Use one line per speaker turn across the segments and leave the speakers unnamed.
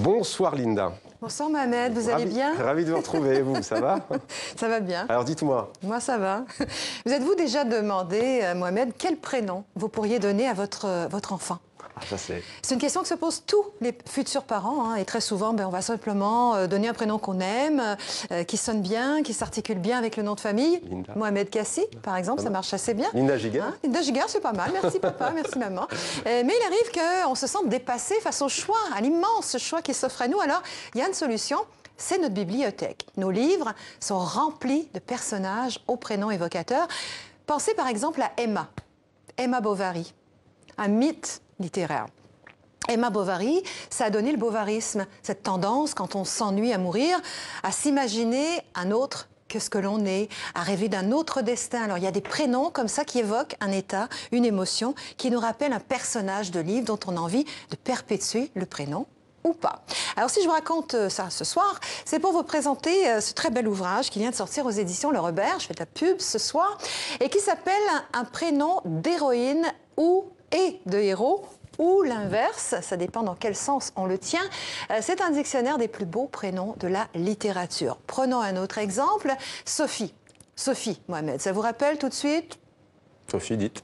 Bonsoir Linda.
Bonsoir Mohamed, vous allez bien?
Ravi de vous retrouver, vous, ça va?
Ça va bien.
Alors dites-moi.
Moi ça va. Vous êtes-vous déjà demandé, Mohamed, quel prénom vous pourriez donner à votre enfant? C'est une question que se posent tous les futurs parents, hein, et très souvent, on va simplement donner un prénom qu'on aime, qui sonne bien, qui s'articule bien avec le nom de famille.
Linda.
Mohamed Kassi, par exemple, ça marche assez bien.
Linda Giger.
Hein? Linda Giger, c'est pas mal. Merci papa, merci maman. Mais il arrive qu'on se sente dépassé face au choix, à l'immense choix qui s'offre à nous. Alors, il y a une solution. C'est notre bibliothèque. Nos livres sont remplis de personnages aux prénoms évocateurs. Pensez par exemple à Emma, Emma Bovary, un mythe littéraire. Emma Bovary, ça a donné le bovarisme, cette tendance, quand on s'ennuie à mourir, à s'imaginer un autre que ce que l'on est, à rêver d'un autre destin. Alors il y a des prénoms comme ça qui évoquent un état, une émotion, qui nous rappellent un personnage de livre dont on a envie de perpétuer le prénom ou pas. Alors si je vous raconte ça ce soir, c'est pour vous présenter ce très bel ouvrage qui vient de sortir aux éditions Le Robert, je fais de la pub ce soir, et qui s'appelle Un prénom d'héroïne et de héros, ou l'inverse, ça dépend dans quel sens on le tient. C'est un dictionnaire des plus beaux prénoms de la littérature. Prenons un autre exemple, Sophie. Sophie, Mohamed, ça vous rappelle tout de suite?
Sophie, dites.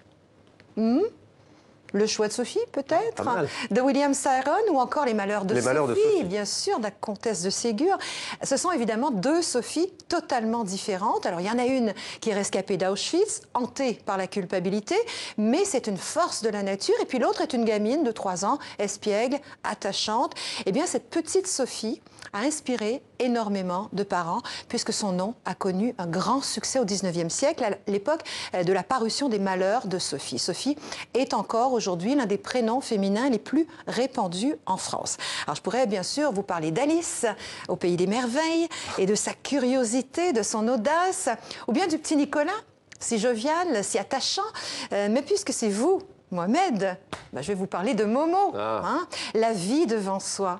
Le choix de Sophie, peut-être, de William Styron, ou encore Les Malheurs de Sophie, bien sûr, de la comtesse de Ségur. Ce sont évidemment deux Sophies totalement différentes. Alors, il y en a une qui est rescapée d'Auschwitz, hantée par la culpabilité, mais c'est une force de la nature. Et puis l'autre est une gamine de 3 ans, espiègle, attachante. Eh bien, cette petite Sophie a inspiré énormément de parents, puisque son nom a connu un grand succès au 19e siècle, à l'époque de la parution des Malheurs de Sophie. Sophie est encore aujourd'hui l'un des prénoms féminins les plus répandus en France. Alors je pourrais bien sûr vous parler d'Alice, au Pays des Merveilles, et de sa curiosité, de son audace, ou bien du petit Nicolas, si jovial, si attachant, mais puisque c'est vous, Mohamed, je vais vous parler de Momo, hein? La vie devant soi,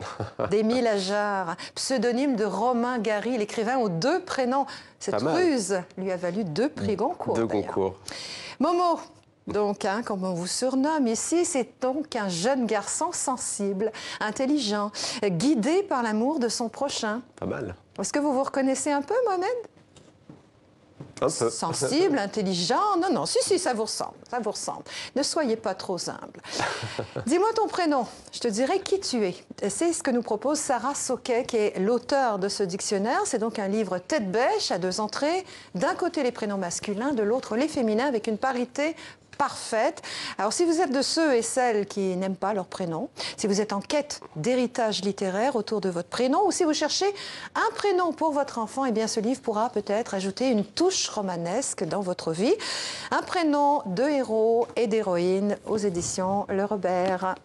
d'Émile Ajar, pseudonyme de Romain Gary, l'écrivain aux 2 prénoms. Cette ruse lui a valu 2 prix Goncourt.
2 Goncourt.
Momo, donc, comme on vous surnomme ici, c'est donc un jeune garçon sensible, intelligent, guidé par l'amour de son prochain.
Pas mal.
Est-ce que vous vous reconnaissez un peu, Mohamed?
Un peu.
Sensible, intelligent, non, si, ça vous ressemble, Ne soyez pas trop humble. Dis-moi ton prénom, je te dirai qui tu es. C'est ce que nous propose Sarah Soquet, qui est l'auteur de ce dictionnaire. C'est donc un livre tête bêche à 2 entrées. D'un côté les prénoms masculins, de l'autre les féminins, avec une parité parfaite. Alors, si vous êtes de ceux et celles qui n'aiment pas leur prénom, si vous êtes en quête d'héritage littéraire autour de votre prénom, ou si vous cherchez un prénom pour votre enfant, eh bien, ce livre pourra peut-être ajouter une touche romanesque dans votre vie. Un prénom de héros et d'héroïne aux éditions Le Robert.